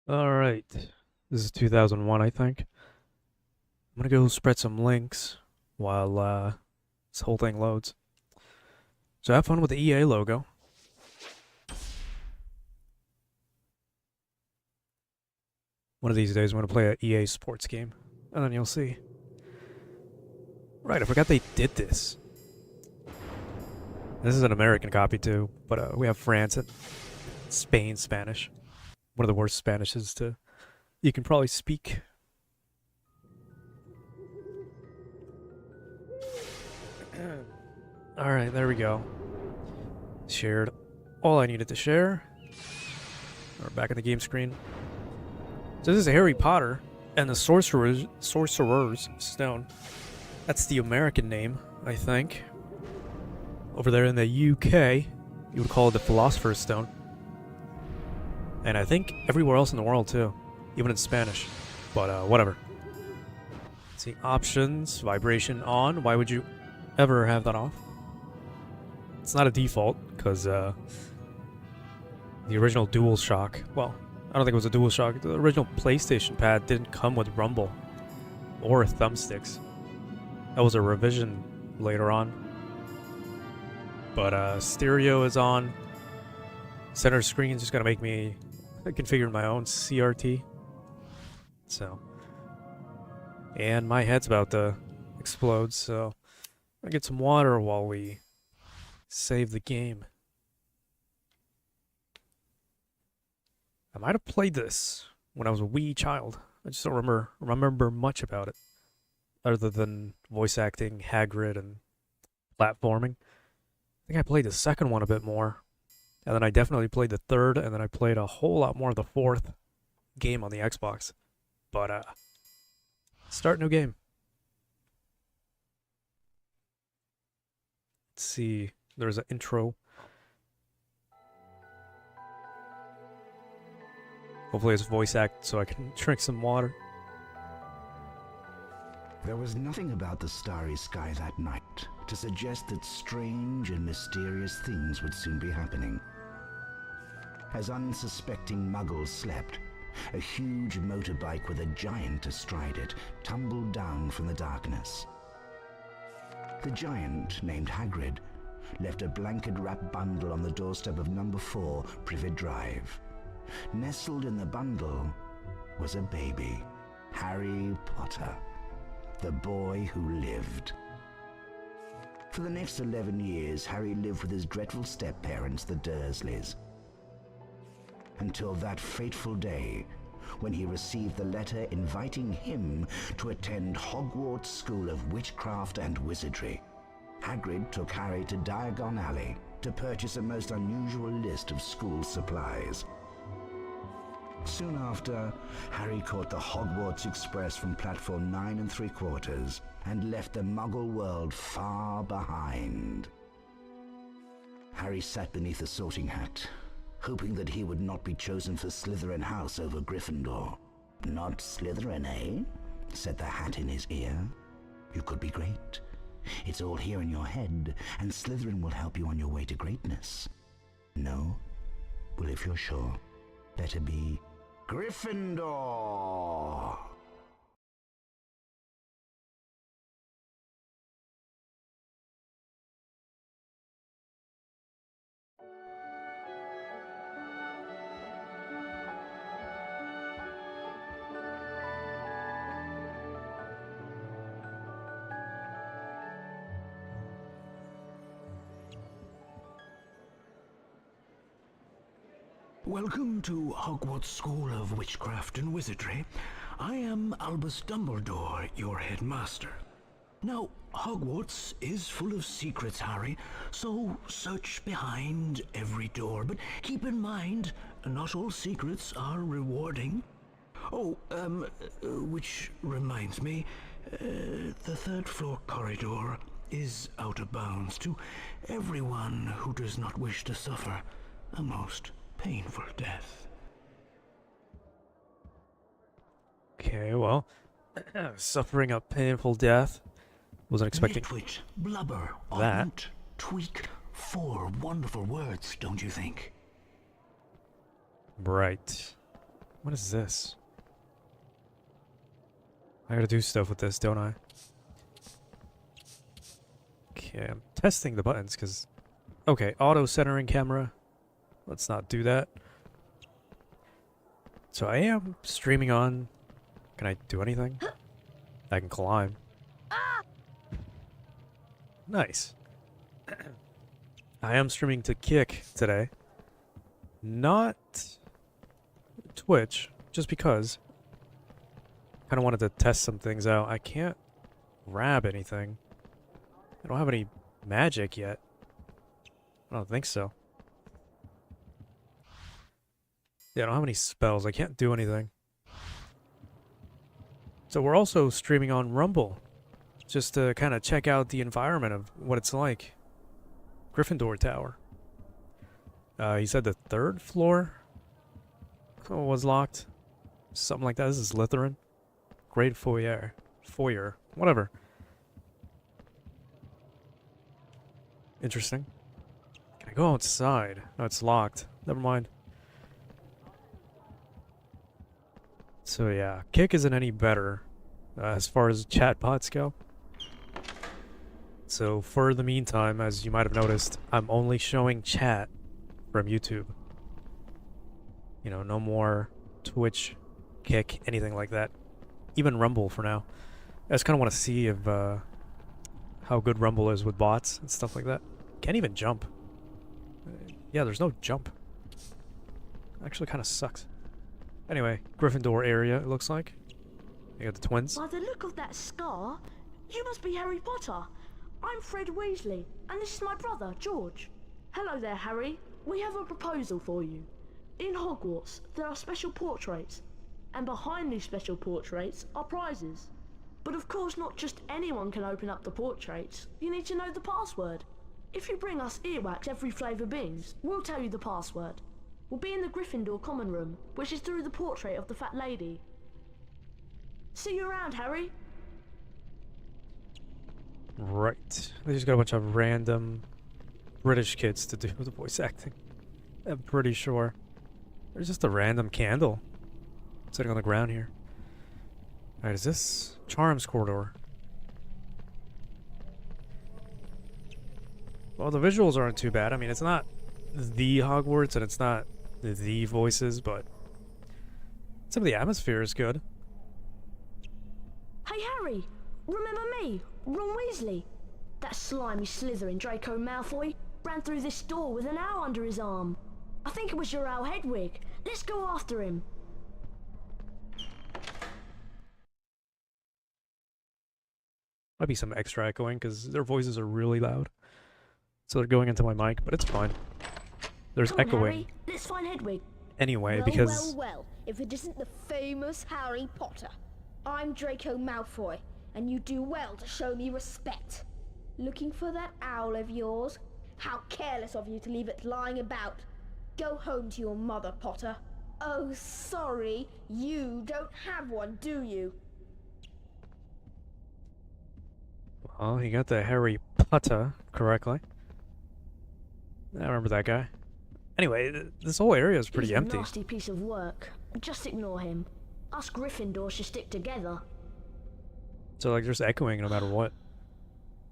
Alright. This is 2001, I think. I'm gonna go spread some links while this whole thing loads. So have fun with the EA logo. One of these days I'm gonna play an EA sports game, and then you'll see. Right, I forgot they did this. This is an American copy too, but we have France and Spain Spanish. One of the worst Spanishes to you can probably speak. Alright, there we go. Shared all I needed to share. We're back in the game screen. So this is Harry Potter and the Sorcerer's Stone. That's the American name, I think. Over there in the UK, you would call it the Philosopher's Stone. And I think everywhere else in the world too, even in Spanish. But whatever. Let's see, options, vibration on. Why would you ever have that off? It's not a default, because the original DualShock, well, I don't think it was a DualShock, the original PlayStation pad didn't come with rumble or thumbsticks. That was a revision later on. But stereo is on. Center screen is just gonna make me configure my own CRT. So, and my head's about to explode, so I'll get some water while we save the game. I might have played this when I was a wee child. I just don't remember much about it, other than voice acting, Hagrid, and platforming. I think I played the second one a bit more, and then I definitely played the third, and then I played a whole lot more of the fourth game on the Xbox. But start new game. Let's see. There's an intro. Hopefully it's voice act so I can drink some water. There was nothing about the starry sky that night to suggest that strange and mysterious things would soon be happening. As unsuspecting muggles slept, a huge motorbike with a giant astride it tumbled down from the darkness. The giant, named Hagrid, left a blanket-wrapped bundle on the doorstep of number 4 Privet Drive. Nestled in the bundle was a baby, Harry Potter, the boy who lived. For the next 11 years, Harry lived with his dreadful step-parents, the Dursleys, until that fateful day when he received the letter inviting him to attend Hogwarts School of Witchcraft and Wizardry. Hagrid took Harry to Diagon Alley to purchase a most unusual list of school supplies. Soon after, Harry caught the Hogwarts Express from platform 9 3/4 and left the Muggle world far behind. Harry sat beneath a sorting hat, hoping that he would not be chosen for Slytherin House over Gryffindor. "Not Slytherin, eh?" said the hat in his ear. "You could be great. It's all here in your head, and Slytherin will help you on your way to greatness." "No? Well, if you're sure, better be Gryffindor." Welcome to Hogwarts School of Witchcraft and Wizardry. I am Albus Dumbledore, your headmaster. Now, Hogwarts is full of secrets, Harry, so search behind every door. But keep in mind, not all secrets are rewarding. Oh, which reminds me, the third floor corridor is out of bounds to everyone who does not wish to suffer a most painful death. Okay, well, suffering a painful death. Wasn't expecting Nitwit, blubber, that. augment, tweak. 4 wonderful words, don't you think? Right. What is this? I gotta do stuff with this, don't I? Okay, I'm testing the buttons because... Okay, auto centering camera. Let's not do that. So I am streaming on... Can I do anything? I can climb. Nice. I am streaming to Kick today. Not Twitch, just because. Kind of wanted to test some things out. I can't grab anything. I don't have any magic yet. I don't think so. Yeah, I don't have any spells. I can't do anything. So we're also streaming on Rumble. Just to kind of check out the environment of what it's like. Gryffindor Tower. He said the 3rd floor was locked. Something like that. This is Slytherin. Great foyer. Whatever. Interesting. Can I go outside? No, it's locked. Never mind. So yeah, Kick isn't any better as far as chatbots go. So for the meantime, as you might have noticed, I'm only showing chat from YouTube. You know, no more Twitch, Kick, anything like that. Even Rumble for now. I just kind of want to see if how good Rumble is with bots and stuff like that. Can't even jump. Yeah, there's no jump. Actually kind of sucks. Anyway, Gryffindor area, it looks like. You got the twins. By the look of that scar, you must be Harry Potter. I'm Fred Weasley, and this is my brother, George. Hello there, Harry. We have a proposal for you. In Hogwarts, there are special portraits, and behind these special portraits are prizes. But of course, not just anyone can open up the portraits. You need to know the password. If you bring us earwax every flavour beans, we'll tell you the password. We'll be in the Gryffindor common room, which is through the portrait of the fat lady. See you around, Harry. Right. They just got a bunch of random British kids to do the voice acting. I'm pretty sure. There's just a random candle sitting on the ground here. Alright, is this Charms Corridor? Well, the visuals aren't too bad. I mean, it's not the Hogwarts and it's not the voices, but some of the atmosphere is good. Hey, Harry. Remember me, Ron Weasley? That slimy Slytherin Draco Malfoy ran through this door with an owl under his arm. I think it was your owl Hedwig. Let's go after him. Might be some extra echoing because their voices are really loud. So they're going into my mic, but it's fine. There's Come on, echoing Harry. Let's find Hedwig. anyway Well, because... well, if it isn't the famous Harry Potter. I'm Draco Malfoy, and you do well to show me respect. Looking for that owl of yours? How careless of you to leave it lying about. Go home to your mother, Potter. Oh, sorry, you don't have one, do you? Well, he got the Harry Potter correctly. I remember that guy. Anyway, this whole area is pretty He's empty. a nasty piece of work. Just ignore him. Us Gryffindors should stick together. So like there's echoing no matter what.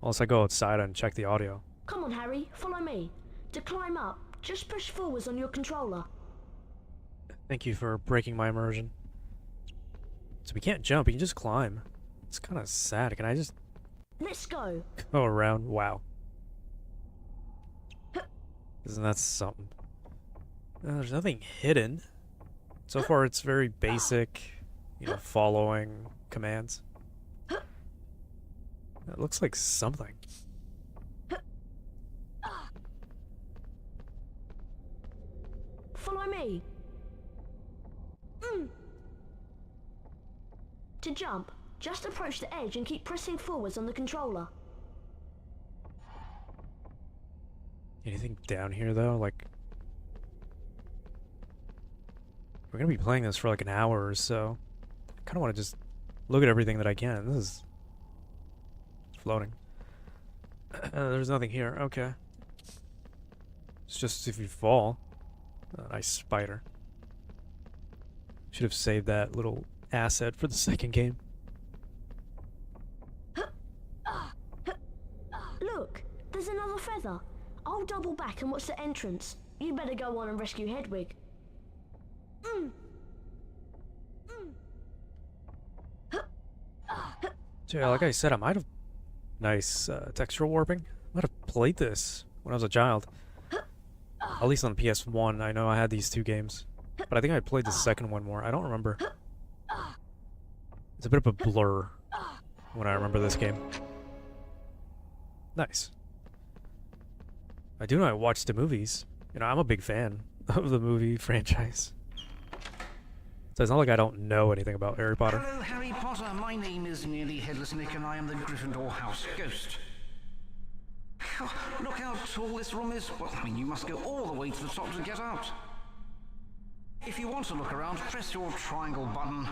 Unless I go outside and check the audio. Come on, Harry. Follow me. To climb up, just push forwards on your controller. Thank you for breaking my immersion. So we can't jump, we can just climb. It's kind of sad. Can I just Let's go. go around? Wow. Isn't that something? There's nothing hidden. So far it's very basic, you know, following commands. That looks like something. Follow me. To jump, just approach the edge and keep pressing forwards on the controller. Anything down here though? Like, we're gonna be playing this for like an hour or so. I kind of want to just look at everything that I can. This is floating. There's nothing here. Okay. It's just if you fall. A nice spider. Should have saved that little asset for the second game. Look, there's another feather. I'll double back and watch the entrance. You better go on and rescue Hedwig. So yeah, like I said, I might have nice textural warping. I might have played this when I was a child. At least on the PS1. I know I had these two games, but I think I played the second one more. I don't remember. It's a bit of a blur when I remember this game. Nice. I do know I watched the movies. You know, I'm a big fan of the movie franchise. So it's not like I don't know anything about Harry Potter. Hello, Harry Potter. My name is Nearly Headless Nick, and I am the Gryffindor House Ghost. Oh, look how tall this room is. Well, I mean, you must go all the way to the top to get out. If you want to look around, press your triangle button.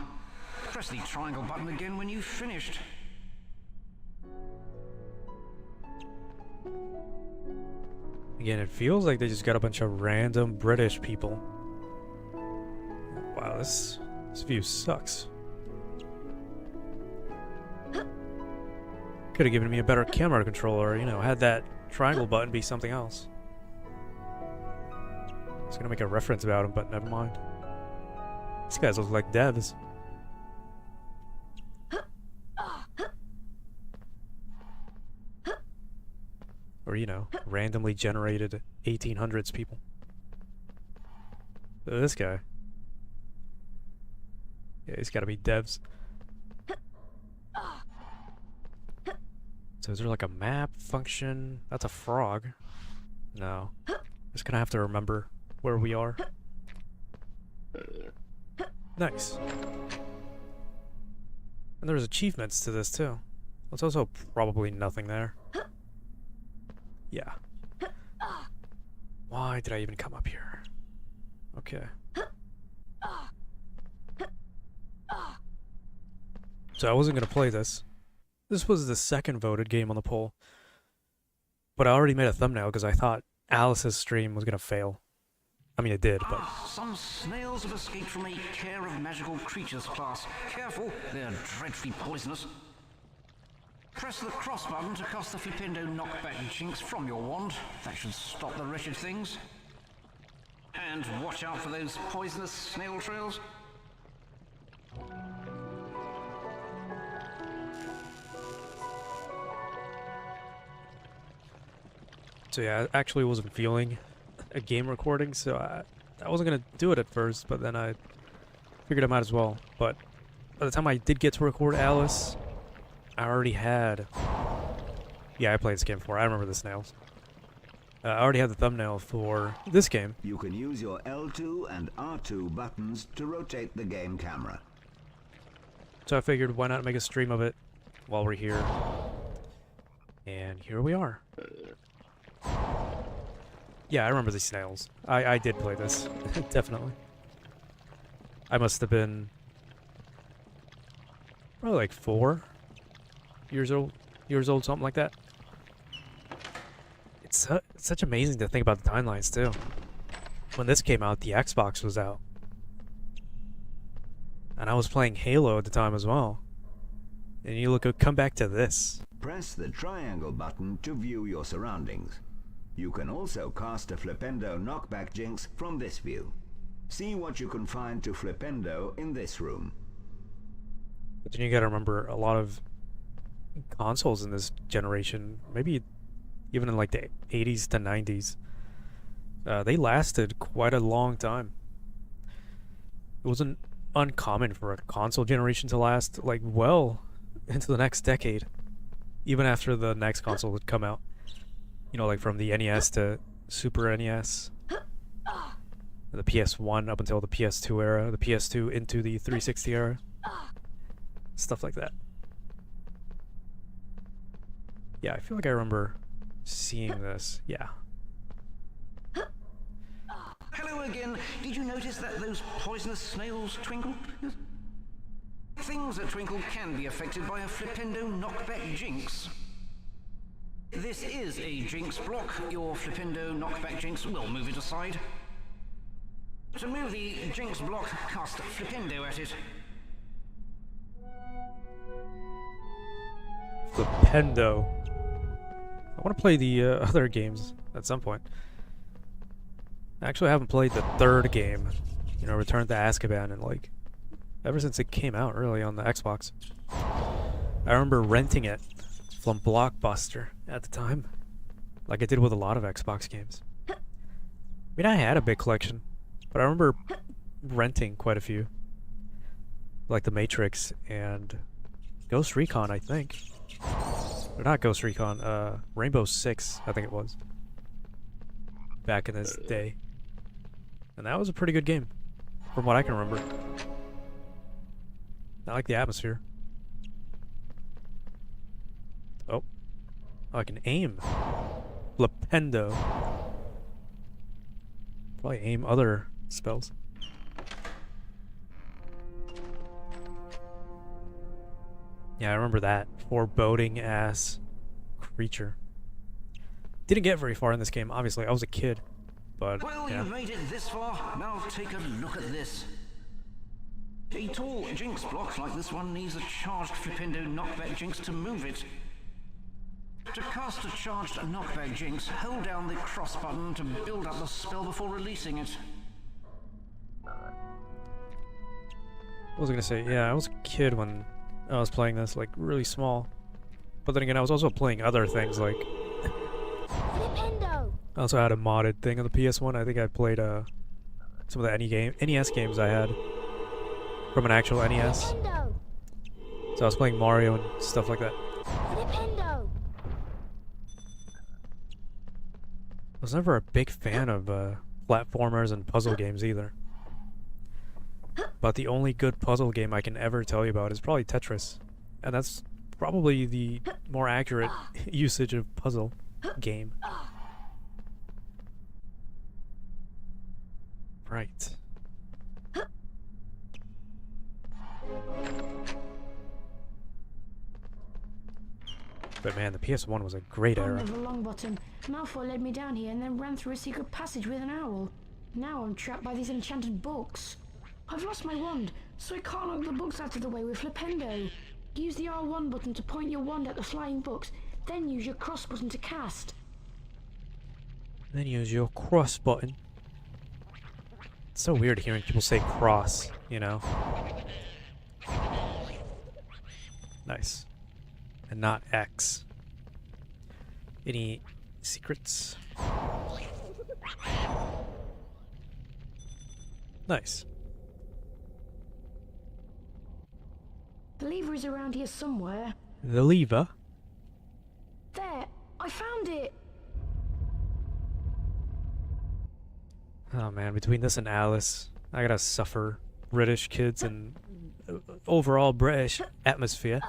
Press the triangle button again when you've finished. Again, it feels like they just got a bunch of random British people. Wow, this view sucks. Could have given me a better camera controller, you know, had that triangle button be something else. I was gonna make a reference about him, but never mind. These guys look like devs. Or, you know, randomly generated 1800s people. This guy. Yeah, he's gotta be devs. So is there like a map function? That's a frog. No. Just gonna have to remember where we are. Nice. And there's achievements to this too. There's also probably nothing there. Yeah. Why did I even come up here? Okay. So I wasn't gonna play this. This was the second voted game on the poll. But I already made a thumbnail because I thought Alice's stream was gonna fail. I mean, it did, but... Some snails have escaped from a Care of Magical Creatures class. Careful, they're dreadfully poisonous. Press the cross button to cast the Flipendo knockback jinx from your wand. That should stop the wretched things. And watch out for those poisonous snail trails. So yeah, I actually wasn't feeling a game recording, so I wasn't gonna do it at first, but then I figured I might as well. But by the time I did get to record Alice, I already had... Yeah, I played this game before. I remember the snails. I already had the thumbnail for this game. You can use your L2 and R2 buttons to rotate the game camera. So I figured, why not make a stream of it while we're here? And here we are. Yeah, I remember these snails. I did play this. Definitely. I must have been... probably like 4 years old, something like that. It's such amazing to think about the timelines, too. When this came out, the Xbox was out. And I was playing Halo at the time as well. And you come back to this. Press the triangle button to view your surroundings. You can also cast a Flipendo knockback jinx from this view. See what you can find to Flipendo in this room. But then you gotta remember, a lot of consoles in this generation, maybe even in like the 80s to 90s, they lasted quite a long time. It wasn't uncommon for a console generation to last like well into the next decade, even after the next console would come out. You know, like from the NES to Super NES, the PS1 up until the PS2 era, the PS2 into the 360 era, stuff like that. Yeah, I feel like I remember seeing this. Yeah. Hello again. Did you notice that those poisonous snails twinkle? Things that twinkle can be affected by a Flipendo knockback jinx. This is a jinx block. Your Flipendo knockback jinx will move it aside. To move the Jinx block, cast Flipendo at it. Flipendo. I want to play the other games at some point. Actually, I haven't played the third game, you know, Return to Azkaban, and like ever since it came out early on the Xbox. I remember renting it from Blockbuster at the time, like I did with a lot of Xbox games. I mean, I had a big collection, but I remember renting quite a few, like The Matrix and Ghost Recon, I think. Or not Ghost Recon, Rainbow Six, I think it was. Back in this day. And that was a pretty good game, from what I can remember. I like the atmosphere. Oh. I can aim. Flipendo. Probably aim other spells. Yeah, I remember that foreboding ass creature. Didn't get very far in this game, obviously. I was a kid, but Well, yeah. you've made it this far. Now take a look at this. A tall Jinx block like this one needs a charged Flipendo knockback Jinx to move it. To cast a charged knockback Jinx, hold down the cross button to build up the spell before releasing it. What was I gonna say? Yeah, I was a kid when I was playing this, like really small. But then again, I was also playing other things, like Flipendo! I also had a modded thing on the PS1. I think I played some of the NES games I had from an actual NES. Flipendo! So I was playing Mario and stuff like that. Flipendo! I was never a big fan of platformers and puzzle games either. But the only good puzzle game I can ever tell you about is probably Tetris. And that's probably the more accurate usage of puzzle game. Right. But man, the PS1 was a great era. Over Longbottom. Malfoy led me down here and then ran through a secret passage with an owl. Now I'm trapped by these enchanted books. I've lost my wand, so I can't knock the books out of the way with Flipendo. Use the R1 button to point your wand at the flying books, then use your cross button to cast. Then use your cross button. It's so weird hearing people say cross, you know? Nice. And not X. Any secrets? Nice. The lever is around here somewhere. The lever? There! I found it! Oh man, between this and Alice, I gotta suffer British kids and overall British atmosphere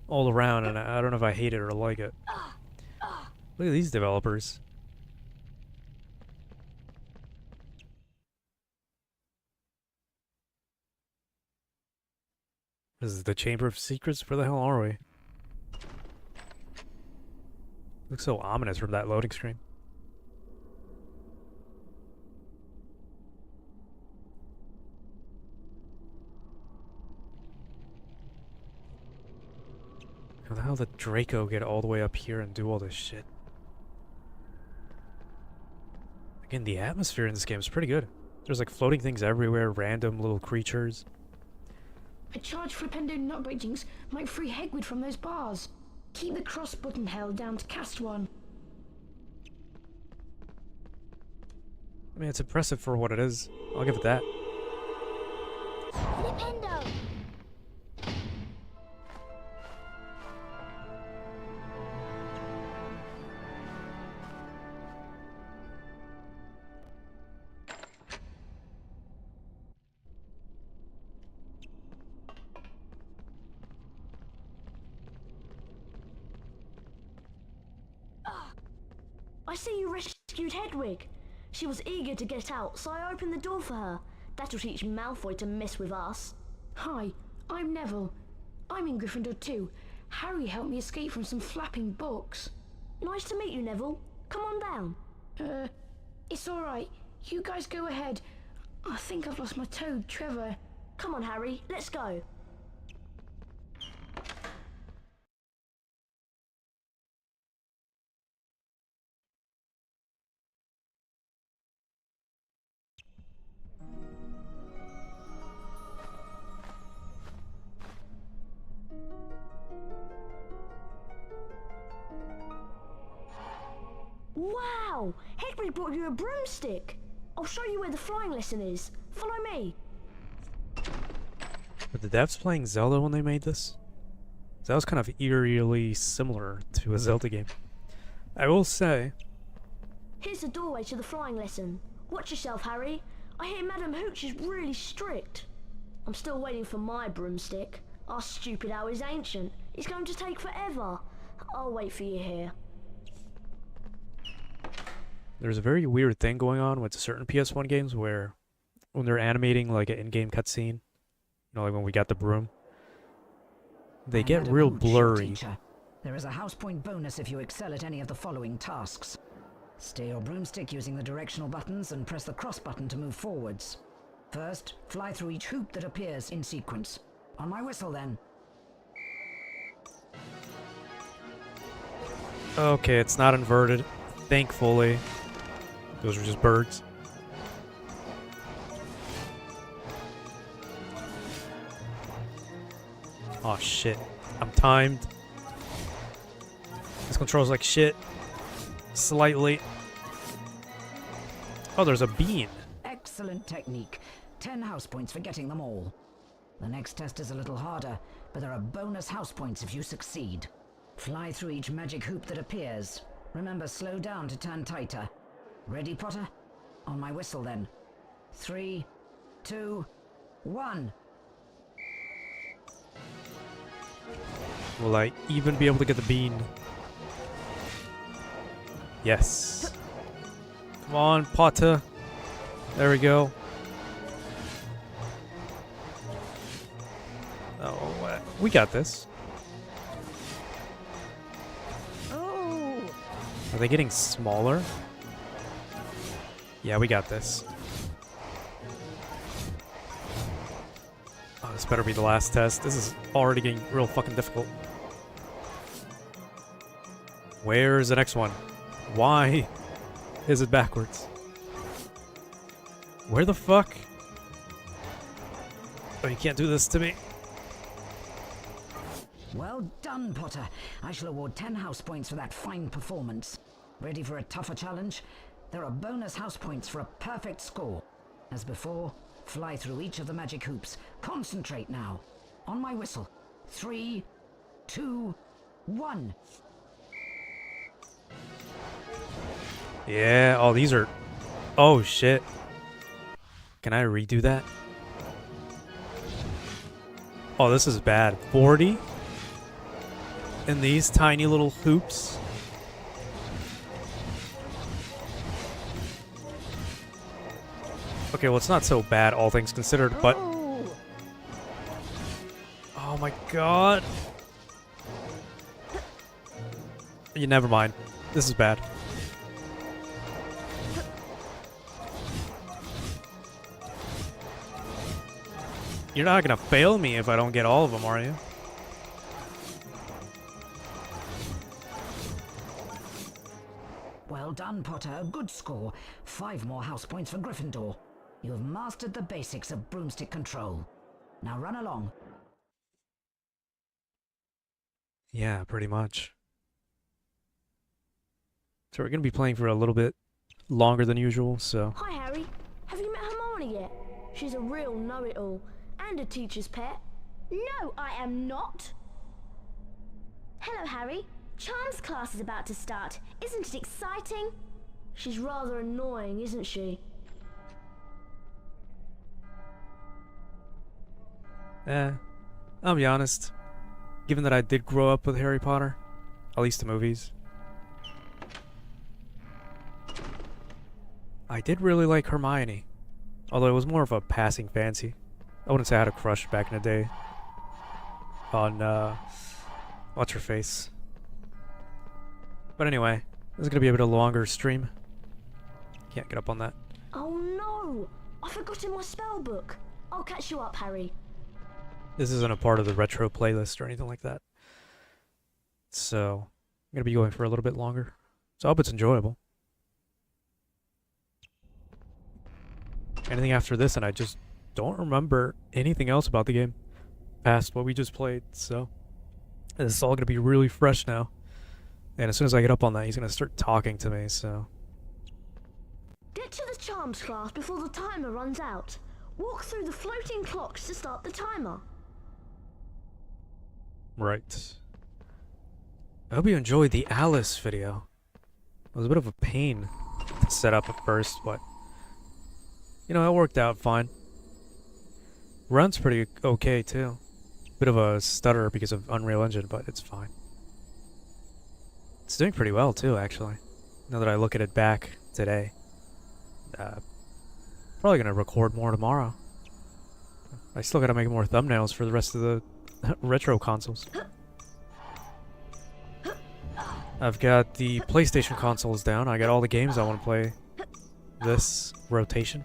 all around, and I don't know if I hate it or like it. Look at these developers. This is the Chamber of Secrets? Where the hell are we? Looks so ominous from that loading screen. How the Draco get all the way up here and do all this shit? Again, the atmosphere in this game is pretty good. There's like floating things everywhere, random little creatures. A charged Flipendo knockback Jinx might free Hegwood from those bars. Keep the cross button held down to cast one. I mean, it's impressive for what it is. I'll give it that. Flipendo! I see you rescued Hedwig. She was eager to get out, so I opened the door for her. That'll teach Malfoy to mess with us. Hi, I'm Neville. I'm in Gryffindor too. Harry helped me escape from some flapping books. Nice to meet you, Neville. Come on down. It's alright. You guys go ahead. I think I've lost my toad, Trevor. Come on, Harry, let's go. Wow! Henry brought you a broomstick. I'll show you where the flying lesson is. Follow me. Were the devs playing Zelda when they made this? That was kind of eerily similar to a Zelda game. I will say, Here's the doorway to the flying lesson. Watch yourself, Harry. I hear Madam Hooch is really strict. I'm still waiting for my broomstick. Our stupid owl is ancient. It's going to take forever. I'll wait for you here. there's a very weird thing going on with certain PS1 games where when they're animating like an in-game cutscene, you know, like when we got the broom, they get Madam real Hooch, your blurry. teacher. There is a house point bonus if you excel at any of the following tasks. Steer your broomstick using the directional buttons and press the cross button to move forwards. First, fly through each hoop that appears in sequence. On my whistle, then. Okay, it's not inverted. Thankfully. Those are just birds. Oh shit. I'm timed. This controls like shit. Slightly. Oh, there's a bean. Excellent technique. 10 house points for getting them all. The next test is a little harder, but there are bonus house points if you succeed. Fly through each magic hoop that appears. Remember, slow down to turn tighter. Ready, Potter? On my whistle, then. 3, 2, 1. Will I even be able to get the bean? Yes. Come on, Potter. There we go. Oh, we got this. Oh! Are they getting smaller? Yeah, we got this. Oh, this better be the last test. This is already getting real fucking difficult. Where's the next one? Why is it backwards? Where the fuck? Oh, you can't do this to me. Well done, Potter. I shall award 10 house points for that fine performance. Ready for a tougher challenge? There are bonus house points for a perfect score. As before, fly through each of the magic hoops. Concentrate now. On my whistle. 3, 2, 1. Yeah, oh, these are... Oh, shit. Can I redo that? Oh, this is bad. 40? In these tiny little hoops? Okay, well, it's not so bad, all things considered, but... Oh my god. You never mind. This is bad. You're not gonna fail me if I don't get all of them, are you? Well done, Potter. A good score. 5 more house points for Gryffindor. You have mastered the basics of broomstick control. Now run along. Yeah, pretty much. So we're gonna be playing for a little bit longer than usual, so... Hi, Harry. Have you met Hermione yet? She's a real know-it-all and a teacher's pet. No, I am not. Hello, Harry. Charms class is about to start. Isn't it exciting? She's rather annoying, isn't she? I'll be honest. Given that I did grow up with Harry Potter, at least the movies, I did really like Hermione. Although it was more of a passing fancy. I wouldn't say I had a crush back in the day on, what's her face? But anyway, this is gonna be a bit of a longer stream. Can't get up on that. Oh no! I forgot in my spell book. I'll catch you up, Harry. This isn't a part of the retro playlist or anything like that. So, I'm going to be going for a little bit longer. So I hope it's enjoyable. Anything after this, and I just don't remember anything else about the game past what we just played, so this is all going to be really fresh now. And as soon as I get up on that, he's going to start talking to me, so... Get to the charms class before the timer runs out. Walk through the floating clocks to start the timer. Right. I hope you enjoyed the Alice video. It was a bit of a pain to set up at first, but... you know, it worked out fine. Run's pretty okay, too. Bit of a stutter because of Unreal Engine, but it's fine. It's doing pretty well, too, actually. Now that I look at it back today. Probably gonna record more tomorrow. I still gotta make more thumbnails for the rest of the retro consoles. I've got the PlayStation consoles down. I got all the games I want to play this rotation.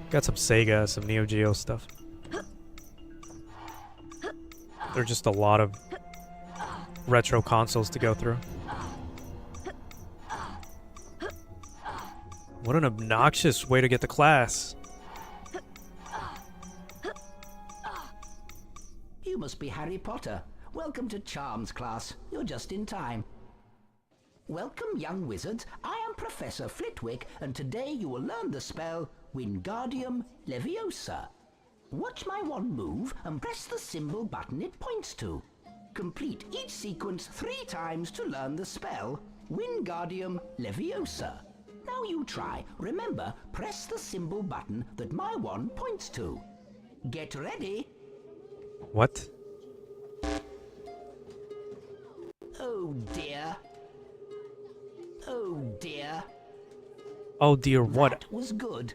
Got some Sega, some Neo Geo stuff. There are just a lot of retro consoles to go through. What an obnoxious way to get to class. You must be Harry Potter. Welcome to Charms class. You're just in time. Welcome, young wizards. I am Professor Flitwick, and today you will learn the spell Wingardium Leviosa. Watch my wand move and press the symbol button it points to. Complete each sequence 3 times to learn the spell Wingardium Leviosa. Now you try. Remember, press the symbol button that my wand points to. Get ready. What? Oh dear. Oh dear. Oh dear, what? That was good.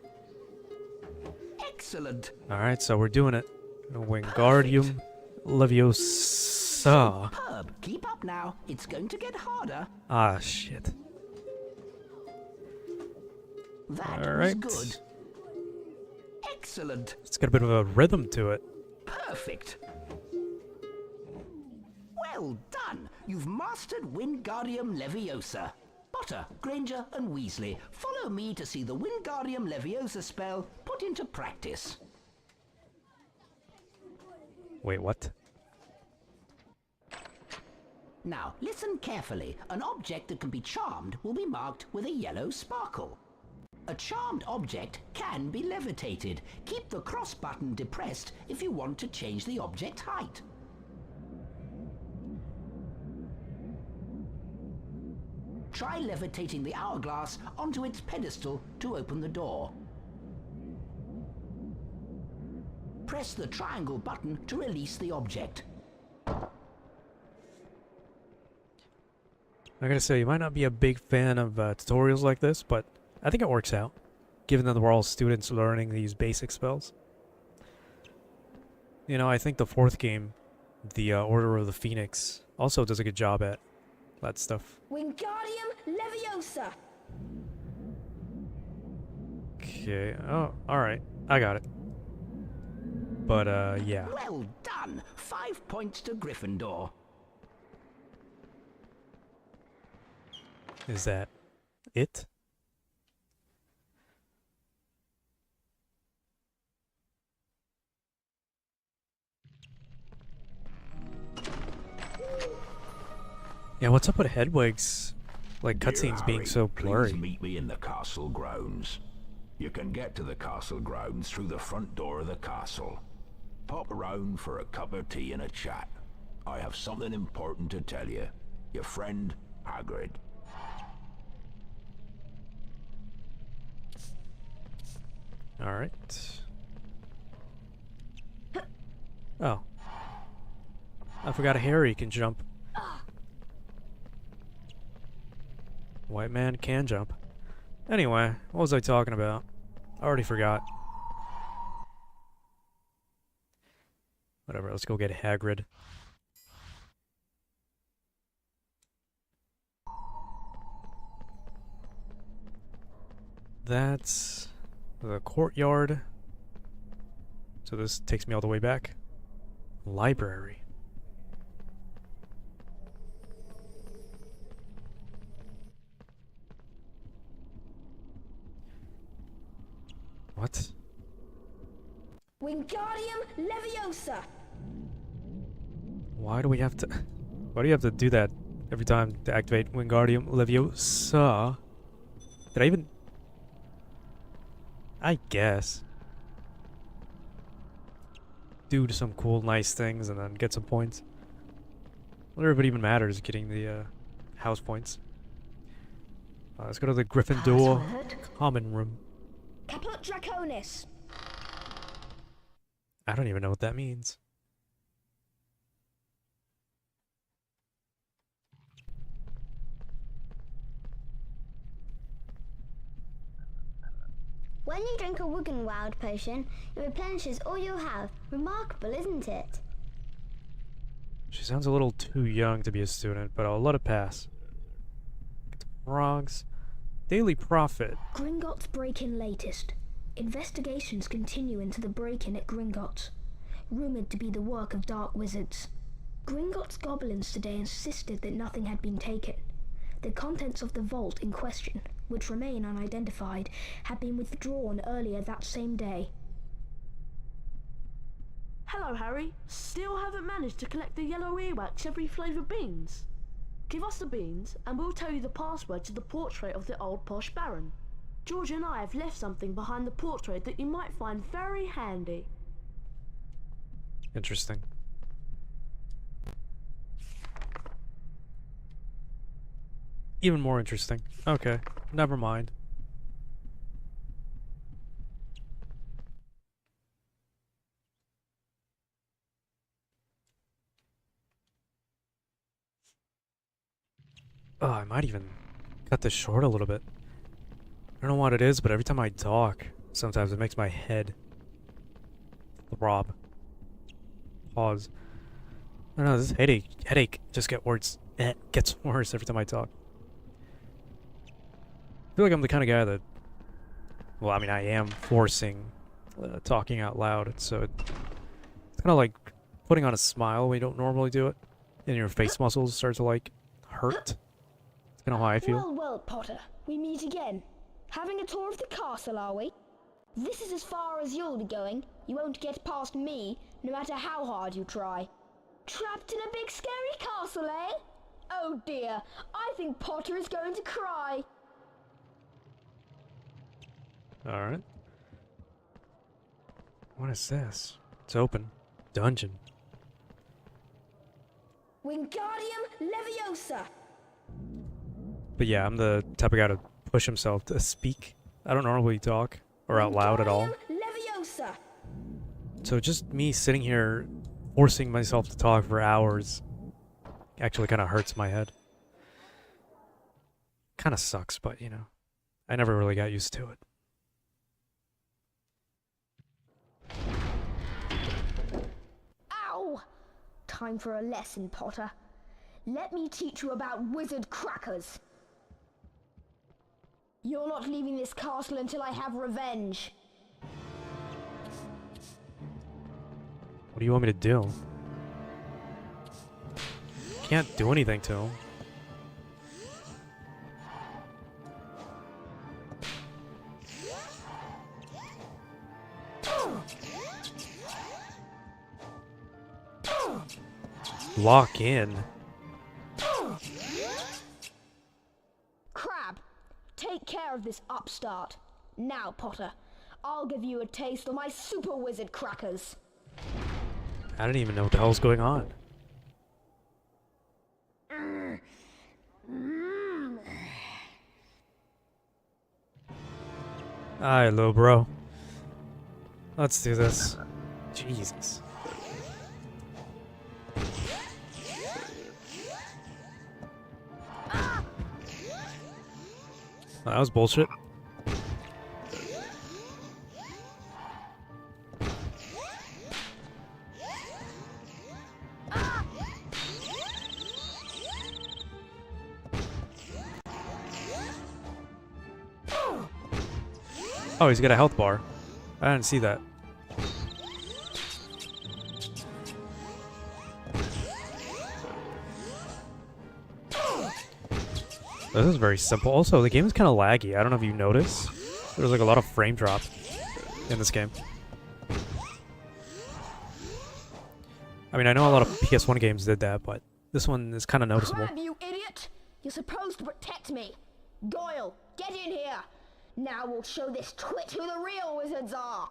Excellent. Alright, so we're doing it. Wingardium Leviosa. Superb. Keep up now. It's going to get harder. Ah, shit. That Alright. was good. Excellent. It's got a bit of a rhythm to it. Perfect. Well done. You've mastered Wingardium Leviosa. Potter, Granger, and Weasley, follow me to see the Wingardium Leviosa spell put into practice. Wait, what? Now, listen carefully. An object that can be charmed will be marked with a yellow sparkle. A charmed object can be levitated. Keep the cross button depressed if you want to change the object height. Try levitating the hourglass onto its pedestal to open the door. Press the triangle button to release the object. I gotta say, you might not be a big fan of tutorials like this, but I think it works out, given that we're all students learning these basic spells. You know, I think the 4th game, the Order of the Phoenix, also does a good job at that stuff. Wingardium Leviosa! Okay, oh, alright, I got it. But, yeah. Well done! 5 points to Gryffindor. Is that it? Yeah, what's up with Hedwig's, like, cutscenes being so blurry? Please meet me in the castle grounds. You can get to the castle grounds through the front door of the castle. Pop around for a cup of tea and a chat. I have something important to tell you. Your friend, Hagrid. Alright. Oh. I forgot Harry can jump. White man can jump. Anyway, what was I talking about? I already forgot. Whatever, let's go get Hagrid. That's The courtyard. So this takes me all the way back. Library. What? Wingardium Leviosa! Why do we have to... Why do you have to do that every time to activate Wingardium Leviosa? Did I even... I guess. Do some cool, nice things and then get some points. Wonder if it even matters getting the house points. Let's go to the Gryffindor common room. Caput Draconis! I don't even know what that means. When you drink a Wiggenweld potion, it replenishes all you have. Remarkable, isn't it? She sounds a little too young to be a student, but I'll let it pass. Get the frogs. Daily Prophet. Gringotts break-in latest. Investigations continue into the break-in at Gringotts, rumoured to be the work of dark wizards. Gringotts goblins today insisted that nothing had been taken. The contents of the vault in question, which remain unidentified, had been withdrawn earlier that same day. Hello, Harry. Still haven't managed to collect the yellow earwax every flavour beans? Give us the beans and we'll tell you the password to the portrait of the old posh baron. George and I have left something behind the portrait that you might find very handy. Interesting. Even more interesting. Okay, never mind. Oh, I might even cut this short a little bit. I don't know what it is, but every time I talk, sometimes it makes my head throb. Pause. I don't know, this headache just gets worse every time I talk. I feel like I'm the kind of guy that, well, I mean, I am forcing talking out loud, so it's kind of like putting on a smile when you don't normally do it, and your face muscles start to, like, hurt. It's kind of how I feel. Well, well, Potter, we meet again. Having a tour of the castle, are we? This is as far as you'll be going. You won't get past me, no matter how hard you try. Trapped in a big scary castle, eh? Oh dear, I think Potter is going to cry. Alright. What is this? It's open. Dungeon. Wingardium Leviosa! But yeah, I'm the type of guy to push himself to speak. I don't normally talk or out loud at all. Wingardium Leviosa! So just me sitting here forcing myself to talk for hours actually kind of hurts my head. Kind of sucks, but you know, I never really got used to it. Ow! Time for a lesson, Potter. Let me teach you about wizard crackers. You're not leaving this castle until I have revenge. What do you want me to do? Can't do anything to him. Lock in. Crab, take care of this upstart. Now, Potter, I'll give you a taste of my super wizard crackers. I didn't even know what the hell's going on. Hi, little bro. Let's do this. Jesus. That was bullshit. Oh, he's got a health bar. I didn't see that. This is very simple. Also, the game is kind of laggy. I don't know if you notice. There's like a lot of frame drop in this game. I mean, I know a lot of PS1 games did that, but this one is kind of noticeable. Crab, you idiot! You're supposed to protect me. Goyle, get in here. Now we'll show this twit who the real wizards are.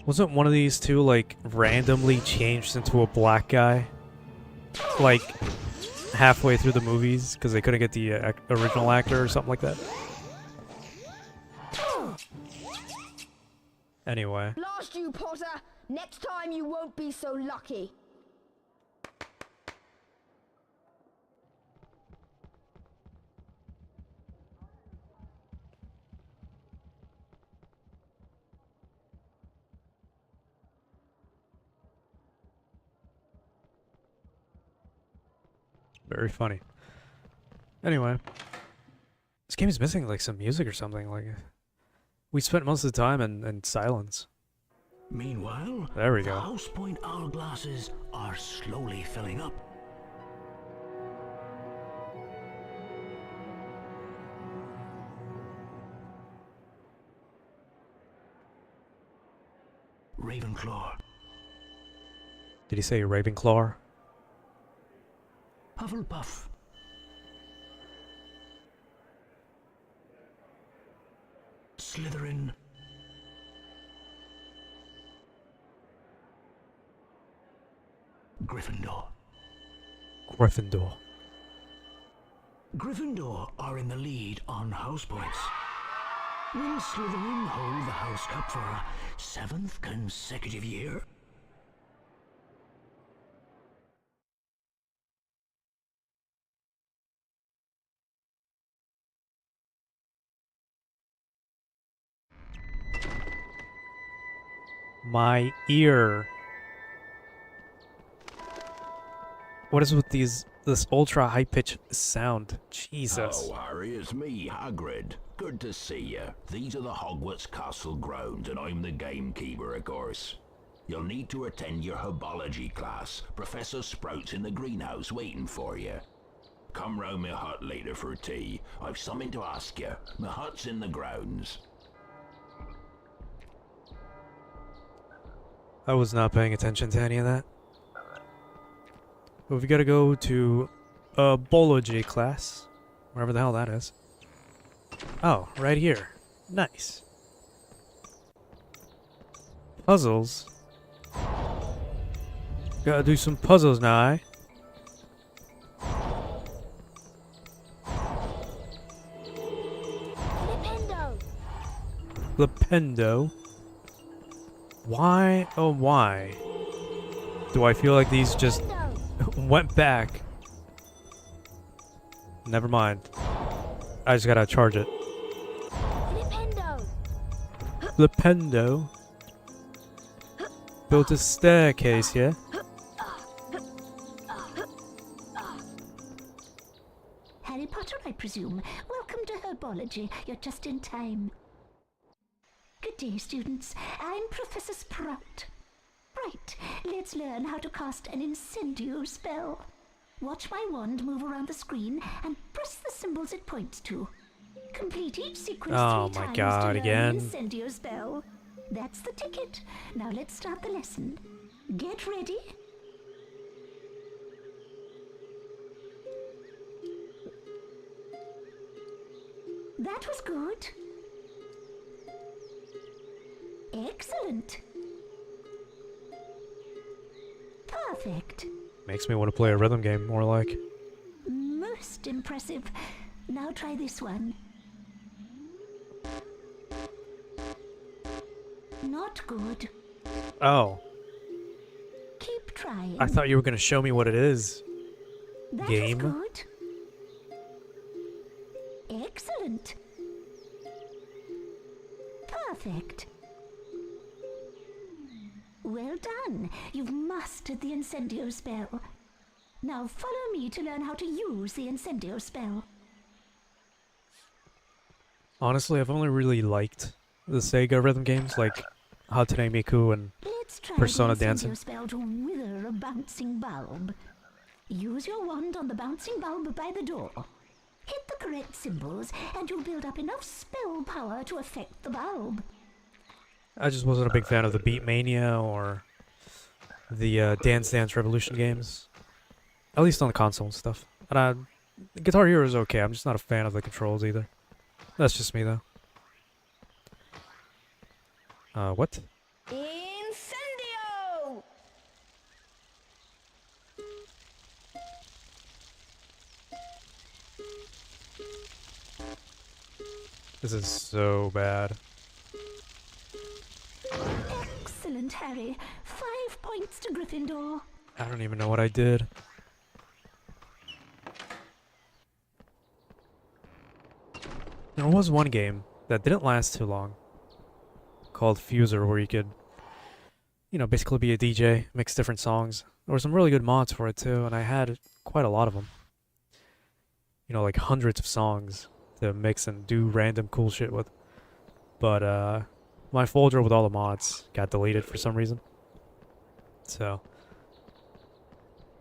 Wasn't one of these two like randomly changed into a black guy? Like halfway through the movies because they couldn't get the original actor or something like that? Anyway. Lost you, Potter. Next time you won't be so lucky. Very funny. Anyway. This game is missing like some music or something. Like we spent most of the time in silence. Meanwhile, there we the go. House Point hourglasses are slowly filling up. Ravenclaw. Did he say Ravenclaw? Hufflepuff. Slytherin. Gryffindor. Gryffindor. Gryffindor are in the lead on house points. Will Slytherin hold the House Cup for a 7th consecutive year? My ear. What is with this ultra high pitched sound? Jesus. Oh, Harry, it's me, Hagrid. Good to see you. These are the Hogwarts Castle grounds, and I'm the gamekeeper, of course. You'll need to attend your herbology class. Professor Sprout's in the greenhouse waiting for you. Come round my hut later for tea. I've something to ask you. My hut's in the grounds. I was not paying attention to any of that. But we gotta go to a biology class. Wherever the hell that is. Oh, right here. Nice. Puzzles. Gotta do some puzzles now, eh? Flipendo. Why, oh why, do I feel like these just went back? Never mind. I just gotta charge it. Flipendo. Built a staircase here. Harry Potter, I presume. Welcome to herbology. You're just in time. Good day, students. I'm Professor Sprout. Right, let's learn how to cast an incendio spell. Watch my wand move around the screen and press the symbols it points to. Complete each sequence 3 times God, to learn again. the incendio spell. That's the ticket. Now let's start the lesson. Get ready. That was good. Excellent. Perfect. Makes me want to play a rhythm game, more like. Most impressive. Now try this one. Not good. Oh. Keep trying. I thought you were gonna show me what it is. That Game. was good. Excellent. Perfect. Well done. You've mastered the incendio spell. Now follow me to learn how to use the Incendio spell. Honestly, I've only really liked the Sega rhythm games like Hatsune Miku and Let's try Persona the Incendio Dancing. spell to wither a bouncing bulb. Use your wand on the bouncing bulb by the door. Hit the correct symbols, and you'll build up enough spell power to affect the bulb. I just wasn't a big fan of the Beat Mania or the Dance Dance Revolution games. At least on the console and stuff. And Guitar Hero is okay, I'm just not a fan of the controls either. That's just me though. What? Incendio! This is so bad. Excellent, Harry. 5 points to Gryffindor. I don't even know what I did. There was one game that didn't last too long called Fuser where you could, you know, basically be a DJ, mix different songs. There were some really good mods for it too, and I had quite a lot of them. You know, like hundreds of songs to mix and do random cool shit with. But my folder with all the mods got deleted for some reason. So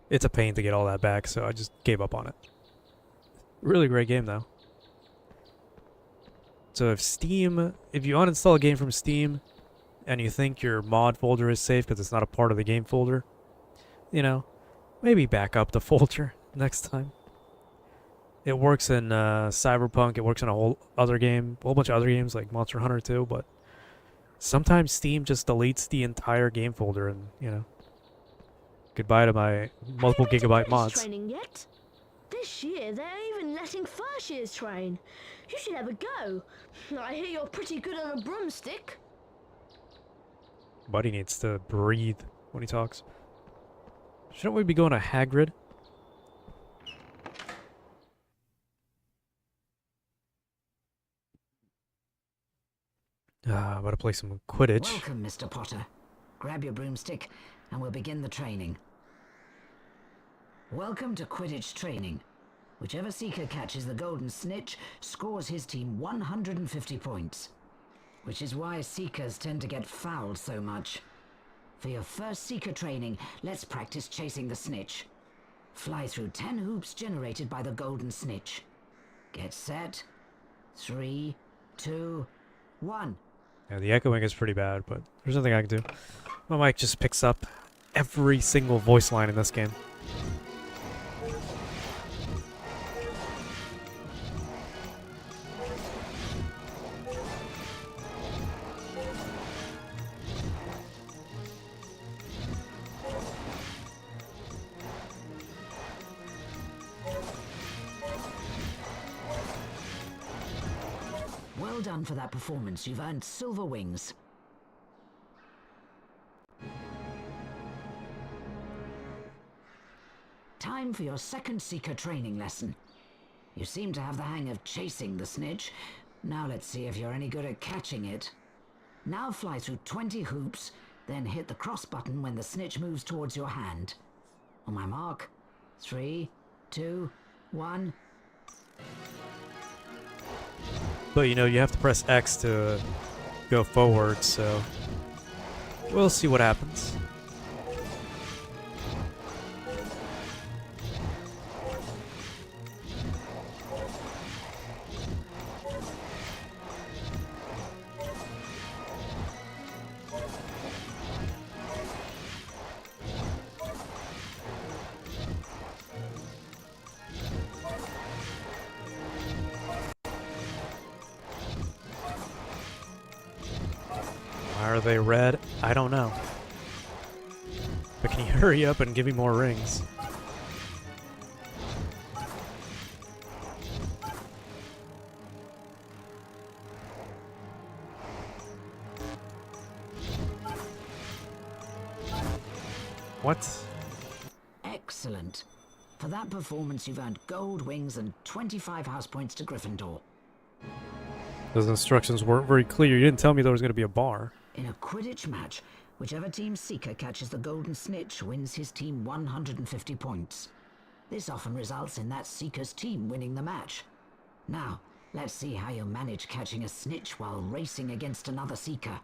it's a pain to get all that back, so I just gave up on it. Really great game though. So if you uninstall a game from Steam and you think your mod folder is safe because it's not a part of the game folder, you know, maybe back up the folder next time. It works in Cyberpunk, it works in a whole bunch of other games like Monster Hunter 2, but sometimes Steam just deletes the entire game folder and, you know, goodbye to my multiple gigabyte mods. Training yet? This year they're even letting first years train. You should have a go. I hear you're pretty good on a broomstick. Buddy needs to breathe when he talks. Shouldn't we be going to Hagrid? I'm about to play some Quidditch. Welcome, Mr. Potter. Grab your broomstick and we'll begin the training. Welcome to Quidditch training. Whichever seeker catches the golden snitch scores his team 150 points. Which is why seekers tend to get fouled so much. For your first seeker training, let's practice chasing the snitch. Fly through 10 hoops generated by the golden snitch. Get set. 3, 2, 1. Yeah, the echoing is pretty bad, but there's nothing I can do. My mic just picks up every single voice line in this game. Well done for that performance. You've earned silver wings. Time for your second seeker training lesson. You seem to have the hang of chasing the snitch. Now let's see if you're any good at catching it. Now fly through 20 hoops, then hit the cross button when the snitch moves towards your hand. On my mark, 3, 2, 1... But you know, you have to press X to go forward, so we'll see what happens. Why are they red? I don't know. But can you hurry up and give me more rings? What? Excellent. For that performance, you've earned gold wings and 25 house points to Gryffindor. Those instructions weren't very clear. You didn't tell me there was going to be a bar. In a Quidditch match, whichever team seeker catches the golden snitch wins his team 150 points. This often results in that Seeker's team winning the match. Now, let's see how you manage catching a snitch while racing against another Seeker.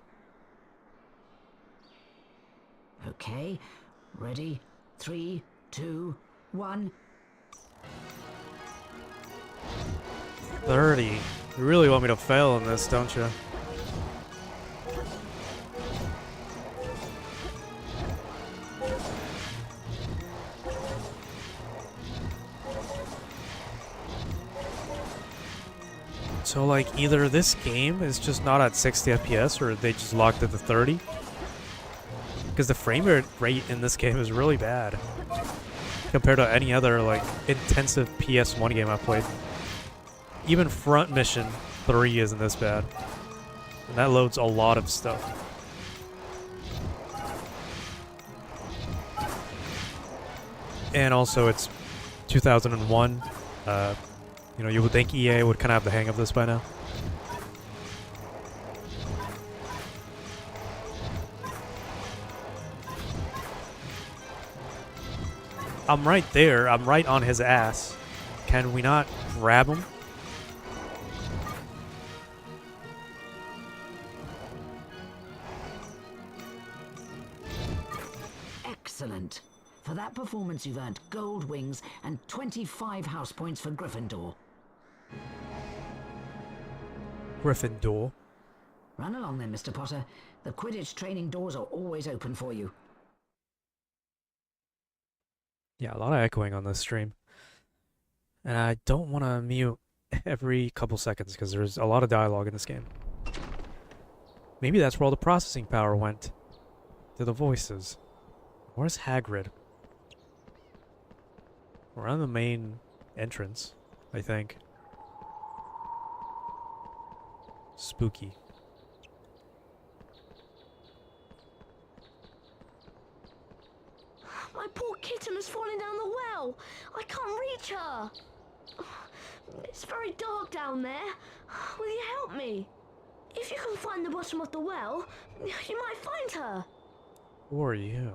Okay, ready? 3, 2, 1. 30. You really want me to fail in this, don't you? So, like, either this game is just not at 60 FPS or they just locked it to 30. Because the frame rate in this game is really bad compared to any other, like, intensive PS1 game I've played. Even Front Mission 3 isn't this bad. And that loads a lot of stuff. And also, it's 2001. You know, you would think EA would kind of have the hang of this by now. I'm right there. I'm right on his ass. Can we not grab him? Excellent. For that performance, you've earned gold wings and 25 house points for Gryffindor. Gryffindor. Run along then, Mr. Potter. The Quidditch training doors are always open for you. Yeah, a lot of echoing on this stream. And I don't want to mute every couple seconds because there's a lot of dialogue in this game. Maybe that's where all the processing power went. To the voices. Where's Hagrid? We're on the main entrance, I think. Spooky. My poor kitten has fallen down the well. I can't reach her. It's very dark down there. Will you help me? If you can find the bottom of the well, you might find her. Who are you?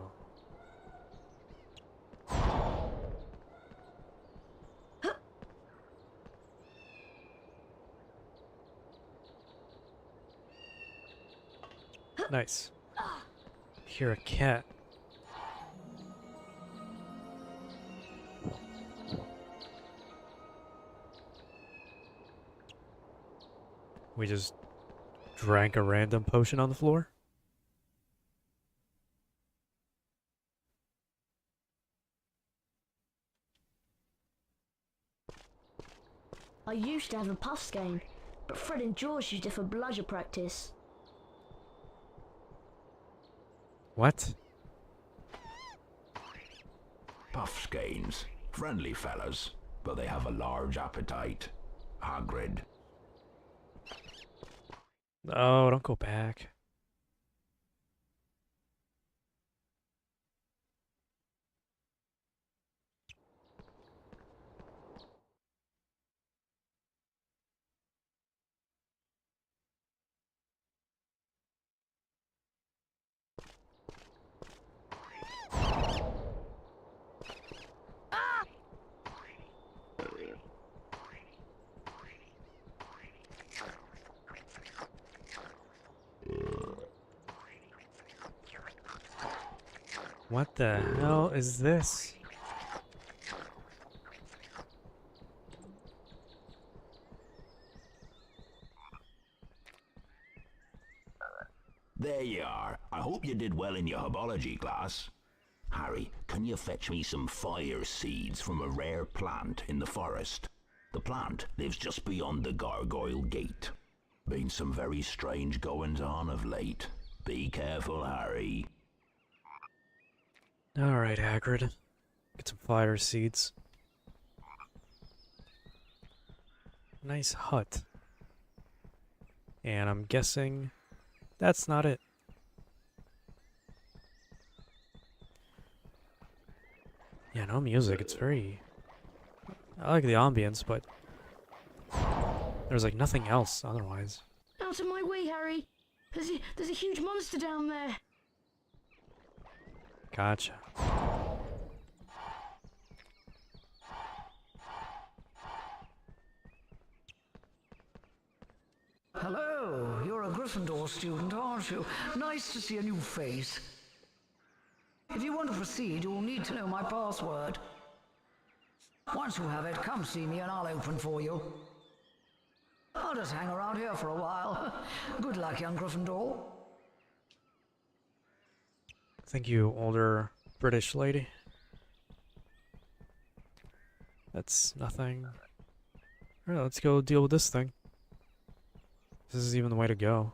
Nice. Hear a cat. We just drank a random potion on the floor? I used to have a puffs game, but Fred and George used it for bludger practice. What? Puff skeins. Friendly fellas, but they have a large appetite. Hagrid. No, don't go back. What the hell is this? There you are. I hope you did well in your herbology class. Harry, can you fetch me some fire seeds from a rare plant in the forest? The plant lives just beyond the Gargoyle Gate. Been some very strange goings-on of late. Be careful, Harry. Alright, Hagrid. Get some fire seeds. Nice hut. And I'm guessing that's not it. Yeah, no music. It's very... I like the ambience, but there's like nothing else otherwise. Out of my way, Harry. There's a huge monster down there. Gotcha. Hello, you're a Gryffindor student, aren't you? Nice to see a new face. If you want to proceed, you'll need to know my password. Once you have it, come see me and I'll open for you. I'll just hang around here for a while. Good luck, young Gryffindor. Thank you, older British lady. That's nothing. Alright, let's go deal with this thing. This is even the way to go.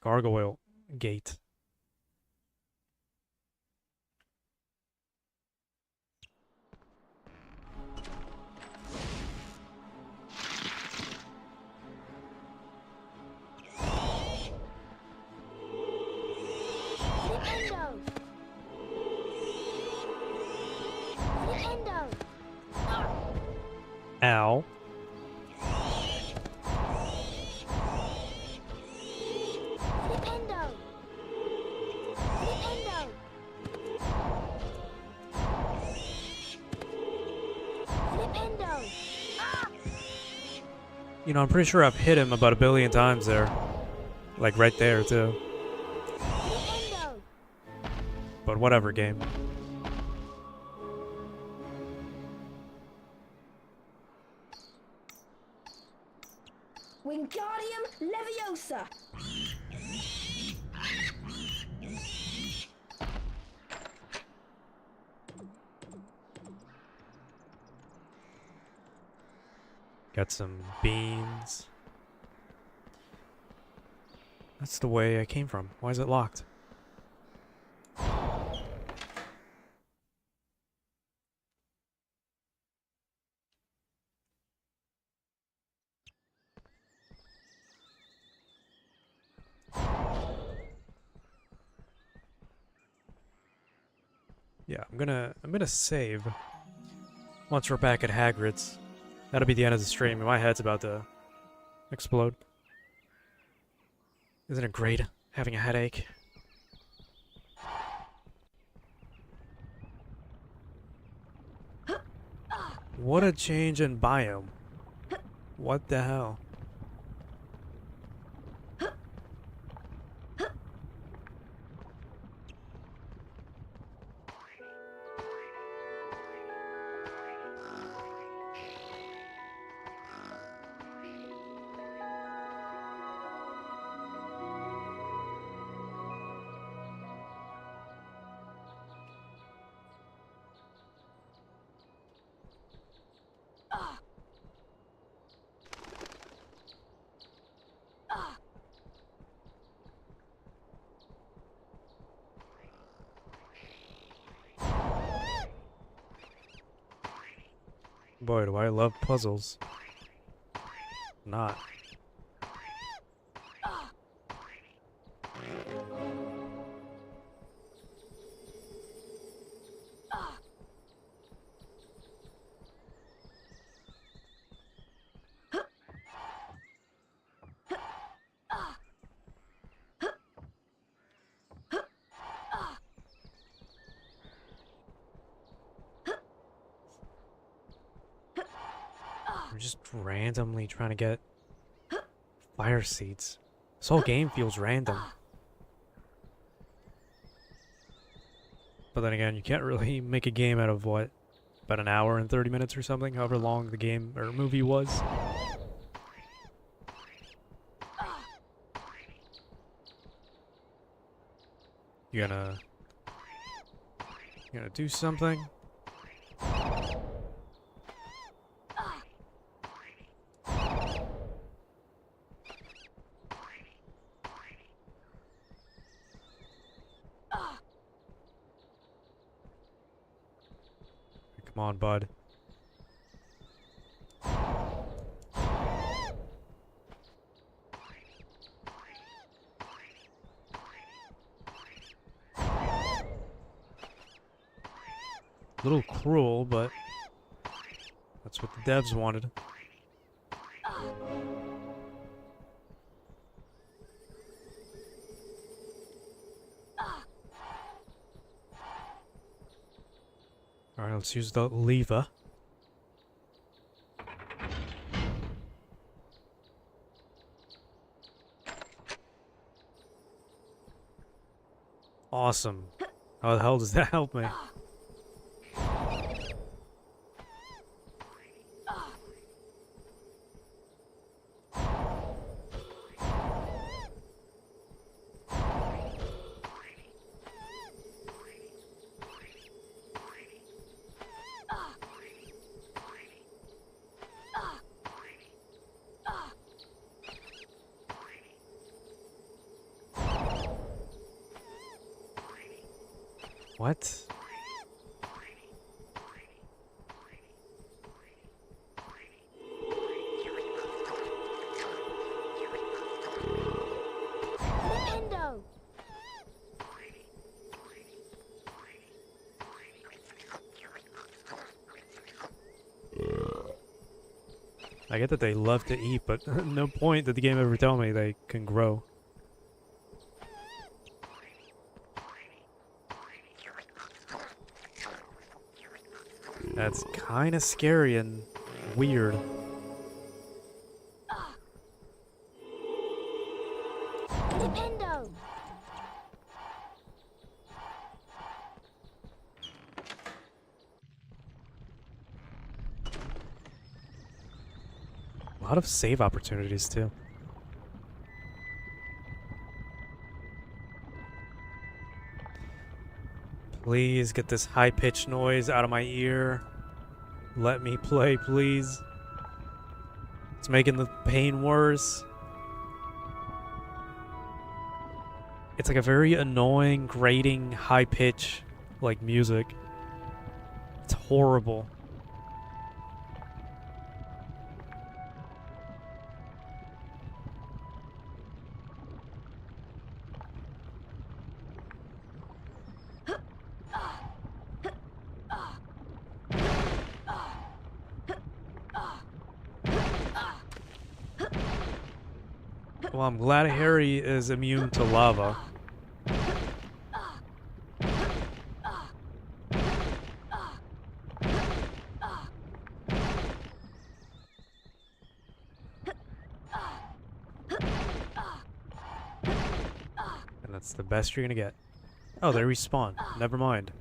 Gargoyle gate. Ow. You know, I'm pretty sure I've hit him about a billion times there. Like right there, too. But whatever, game. Wingardium Leviosa! Got some beans. That's the way I came from. Why is it locked? Yeah, I'm gonna save once we're back at Hagrid's. That'll be the end of the stream. My head's about to explode. Isn't it great having a headache? What a change in biome. What the hell? Boy, do I love puzzles. Not. I'm just randomly trying to get fire seeds. This whole game feels random. But then again, you can't really make a game out of what? About an hour and 30 minutes or something, however long the game or movie was. You gonna do something? Come on, bud. A little cruel, but that's what the devs wanted. Alright, let's use the lever. Awesome. How the hell does that help me? What? Endo! I get that they love to eat, but no point did the game ever tell me they can grow. That's kind of scary and weird. Endo! A lot of save opportunities, too. Please get this high-pitched noise out of my ear. Let me play, please. It's making the pain worse. It's like a very annoying, grating, high-pitch, like, music. It's horrible. Well, I'm glad Harry is immune to lava. And that's the best you're gonna get. Oh, they respawn. Never mind.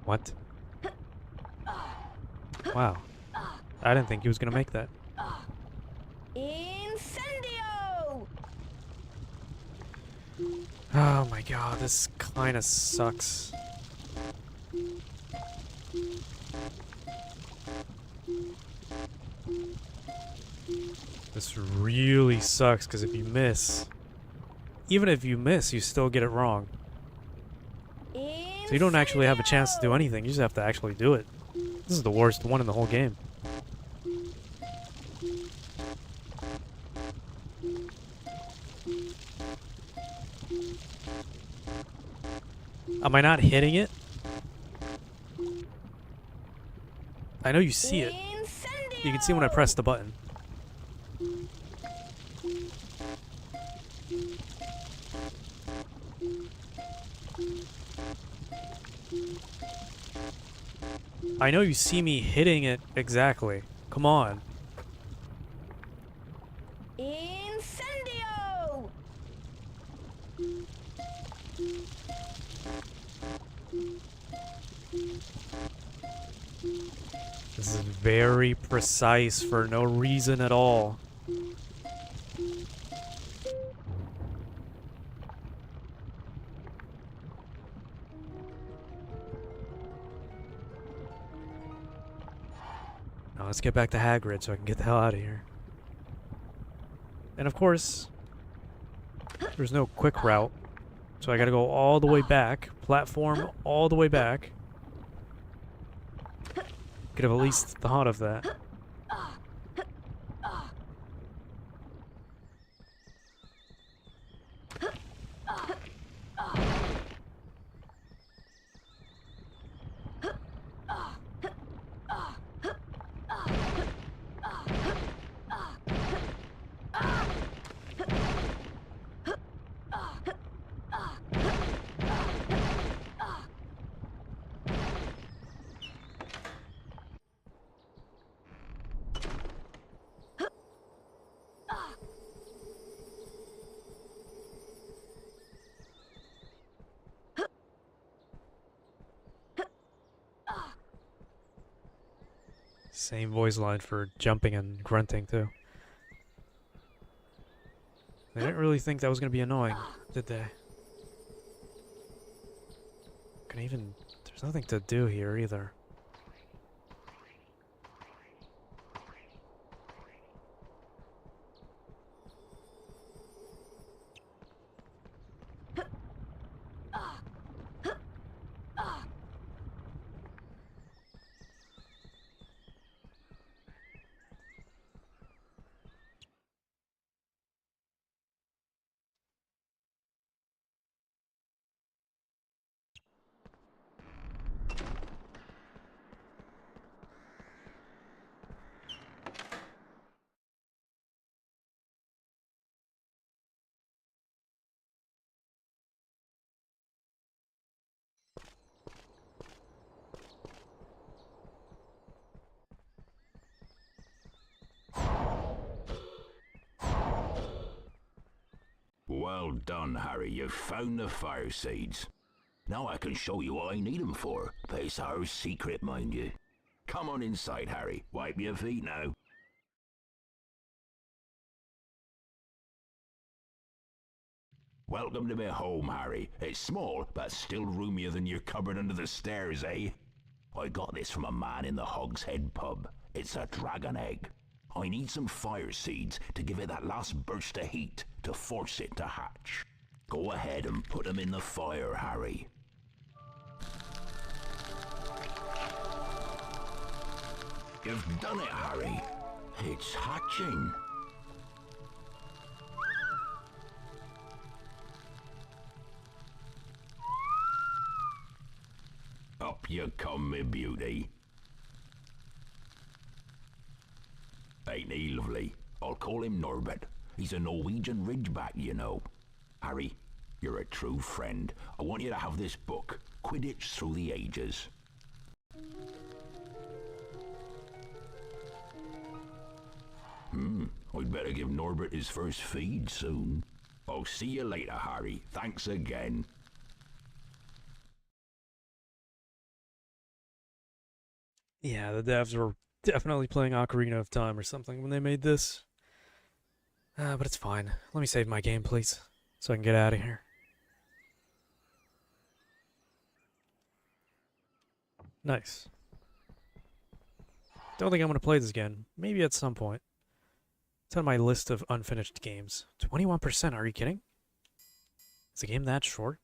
What? Wow. I didn't think he was gonna make that. Incendio! Oh my god, this kinda sucks. This really sucks, because if you miss... Even if you miss, you still get it wrong. So you don't actually have a chance to do anything, you just have to actually do it. This is the worst one in the whole game. Am I not hitting it? I know you see it. You can see when I press the button. I know you see me hitting it exactly. Come on. Incendio! This is very precise for no reason at all. Now let's get back to Hagrid so I can get the hell out of here. And of course, there's no quick route. So I gotta go all the way back, platform all the way back. Could have at least thought of that. Same voice line for jumping and grunting, too. They didn't really think that was going to be annoying, did they? Can even... There's nothing to do here, either. Well done, Harry. You've found the fire seeds. Now I can show you what I need them for, but it's our secret, mind you. Come on inside, Harry. Wipe your feet now. Welcome to my home, Harry. It's small, but still roomier than your cupboard under the stairs, eh? I got this from a man in the Hogshead pub. It's a dragon egg. I need some fire seeds to give it that last burst of heat to force it to hatch. Go ahead and put them in the fire, Harry. You've done it, Harry. It's hatching. Up you come, me beauty. Ain't he lovely? I'll call him Norbert. He's a Norwegian ridgeback, you know. Harry, you're a true friend. I want you to have this book, Quidditch Through the Ages. I'd better give Norbert his first feed soon. I'll see you later, Harry. Thanks again. Yeah, the devs were definitely playing Ocarina of Time or something when they made this. But it's fine. Let me save my game, please, so I can get out of here. Nice. Don't think I'm going to play this again. Maybe at some point. It's on my list of unfinished games. 21%, are you kidding? Is the game that short?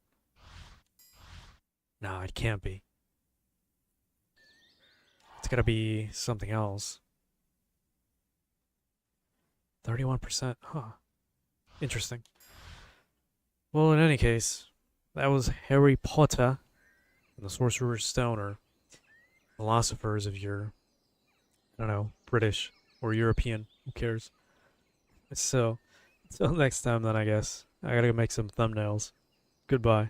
No, it can't be. It's gotta be something else. 31%, huh. Interesting. Well, in any case, that was Harry Potter and the Sorcerer's Stone, or philosophers if you're, I don't know, British or European, who cares? So, until next time then, I guess. I gotta go make some thumbnails. Goodbye.